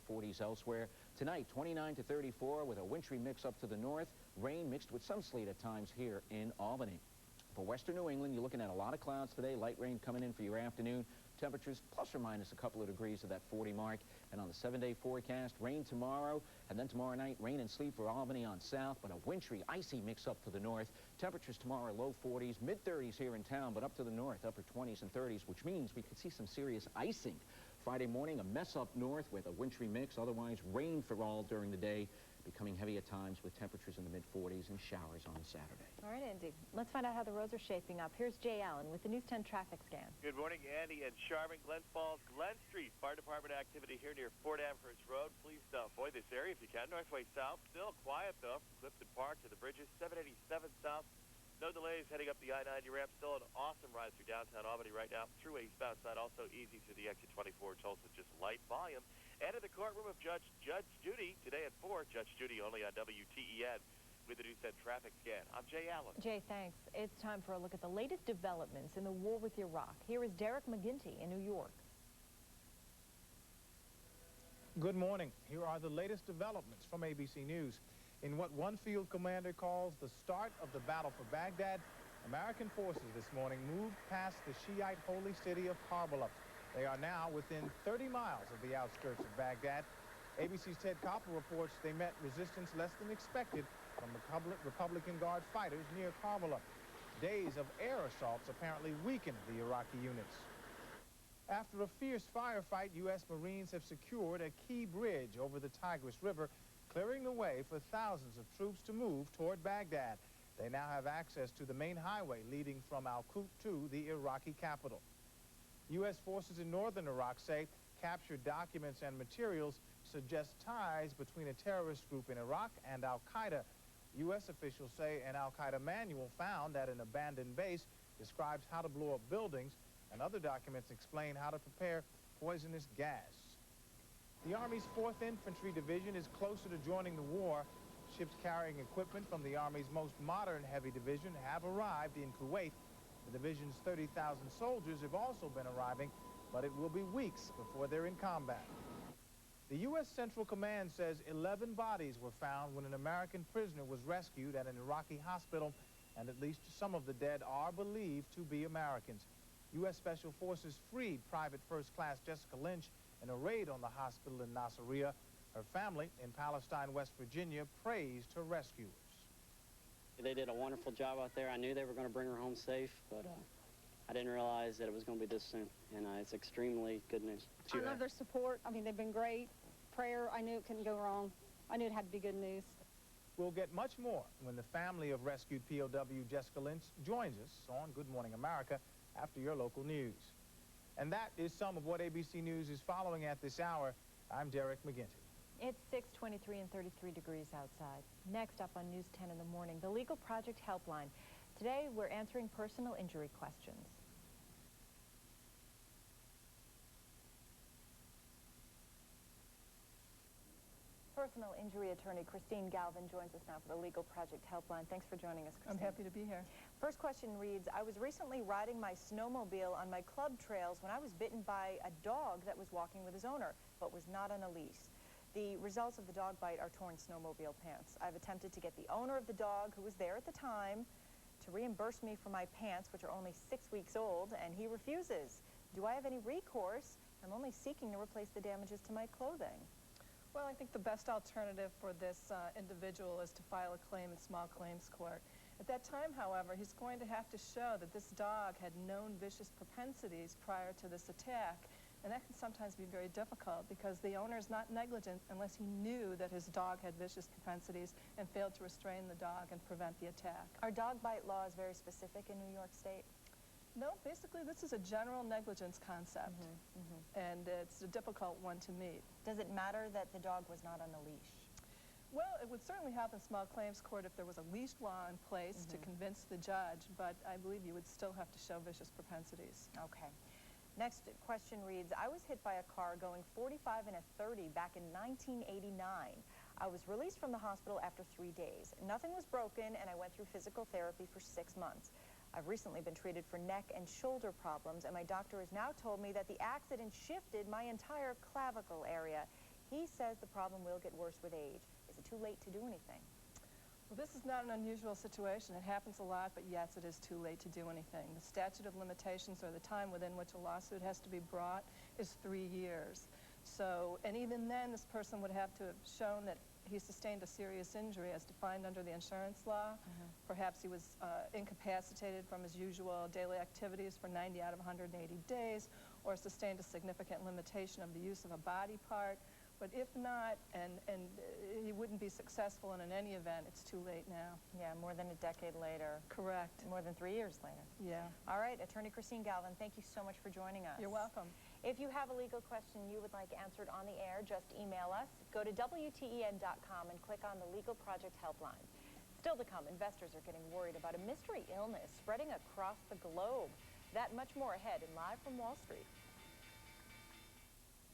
40s elsewhere. Tonight, 29 to 34 with a wintry mix up to the north. Rain mixed with some sleet at times here in Albany. For western New England, you're looking at a lot of clouds today. Light rain coming in for your afternoon. Temperatures plus or minus a couple of degrees of that 40 mark. And on the 7-day forecast, rain tomorrow, and then tomorrow night, rain and sleet for Albany on south, but a wintry, icy mix up to the north. Temperatures tomorrow low 40s, mid-30s here in town, but up to the north, upper 20s and 30s, which means we could see some serious icing. Friday morning, a mess up north with a wintry mix. Otherwise, rain for all during the day, becoming heavy at times with temperatures in the mid-40s and showers on Saturday. All right, Andy. Let's find out how the roads are shaping up. Here's Jay Allen with the News 10 traffic scan. Good morning, Andy and Sharman. Glens Falls, Glen Street. Fire department activity here near Fort Amherst Road. Please avoid this area if you can. Northway south, still quiet though. Clifton Park to the bridges. 787 south. No delays heading up the I-90 ramp. Still an awesome ride through downtown Albany right now. Through eastbound side, also easy through the exit 24 Tulsa, just light volume. And in the courtroom of Judge Judy today at 4. Judge Judy only on WTEN with the News 10 traffic scan. I'm Jay Allen. Jay, thanks. It's time for a look at the latest developments in the war with Iraq. Here is Derek McGinty in New York. Good morning. Here are the latest developments from ABC News. In what one field commander calls the start of the battle for Baghdad, American forces this morning moved past the Shiite holy city of Karbala. They are now within 30 miles of the outskirts of Baghdad. ABC's Ted Koppel reports they met resistance less than expected from Republican Guard fighters near Karbala. Days of air assaults apparently weakened the Iraqi units. After a fierce firefight, U.S. Marines have secured a key bridge over the Tigris River, clearing the way for thousands of troops to move toward Baghdad. They now have access to the main highway leading from Al-Qut to the Iraqi capital. U.S. forces in northern Iraq say captured documents and materials suggest ties between a terrorist group in Iraq and Al-Qaeda. U.S. officials say an Al-Qaeda manual found at an abandoned base describes how to blow up buildings, and other documents explain how to prepare poisonous gas. The Army's 4th Infantry Division is closer to joining the war. Ships carrying equipment from the Army's most modern heavy division have arrived in Kuwait. The division's 30,000 soldiers have also been arriving, but it will be weeks before they're in combat. The U.S. Central Command says 11 bodies were found when an American prisoner was rescued at an Iraqi hospital, and at least some of the dead are believed to be Americans. U.S. Special Forces freed Private First Class Jessica Lynch in a raid on the hospital in Nasiriyah. Her family in Palestine, West Virginia, praised her rescuers. They did a wonderful job out there. I knew they were going to bring her home safe, but I didn't realize that it was going to be this soon, and it's extremely good news. I love their support. I mean, they've been great. Prayer, I knew it couldn't go wrong. I knew it had to be good news. We'll get much more when the family of rescued POW Jessica Lynch joins us on Good Morning America after your local news. And that is some of what ABC News is following at this hour. I'm Derek McGinty. It's 6:23 and 33 degrees outside. Next up on News 10 in the morning, the Legal Project Helpline. Today, we're answering personal injury questions. Personal injury attorney Christine Galvin joins us now for the Legal Project Helpline. Thanks for joining us, Christine. I'm happy to be here. First question reads, I was recently riding my snowmobile on my club trails when I was bitten by a dog that was walking with his owner, but was not on a leash. The results of the dog bite are torn snowmobile pants. I've attempted to get the owner of the dog, who was there at the time, to reimburse me for my pants, which are only 6 weeks old, and he refuses. Do I have any recourse? I'm only seeking to replace the damages to my clothing. Well, I think the best alternative for this individual is to file a claim in small claims court. At that time, however, he's going to have to show that this dog had known vicious propensities prior to this attack, and that can sometimes be very difficult because the owner is not negligent unless he knew that his dog had vicious propensities and failed to restrain the dog and prevent the attack. Are dog bite laws very specific in New York State? No, basically this is a general negligence concept, and it's a difficult one to meet. Does it matter that the dog was not on a leash? Well, it would certainly help in small claims court if there was a leash law in place to convince the judge, but I believe you would still have to show vicious propensities. Okay. Next question reads, I was hit by a car going 45 and a 30 back in 1989. I was released from the hospital after 3 days. Nothing was broken, and I went through physical therapy for 6 months. I've recently been treated for neck and shoulder problems, and my doctor has now told me that the accident shifted my entire clavicle area. He says the problem will get worse with age. Is it too late to do anything? Well, this is not an unusual situation. It happens a lot, but yes, it is too late to do anything. The statute of limitations, or the time within which a lawsuit has to be brought, is 3 years. So, and even then, this person would have to have shown that he sustained a serious injury as defined under the insurance law. Perhaps he was incapacitated from his usual daily activities for 90 out of 180 days, or sustained a significant limitation of the use of a body part. But if not, and he wouldn't be successful, and in any event, it's too late now. Yeah, more than a decade later. Correct. More than 3 years later. Yeah. All right, Attorney Christine Galvin, thank you so much for joining us. You're welcome. If you have a legal question you would like answered on the air, just email us. Go to WTEN.com and click on the Legal Project Helpline. Still to come, investors are getting worried about a mystery illness spreading across the globe. That much more ahead in Live from Wall Street.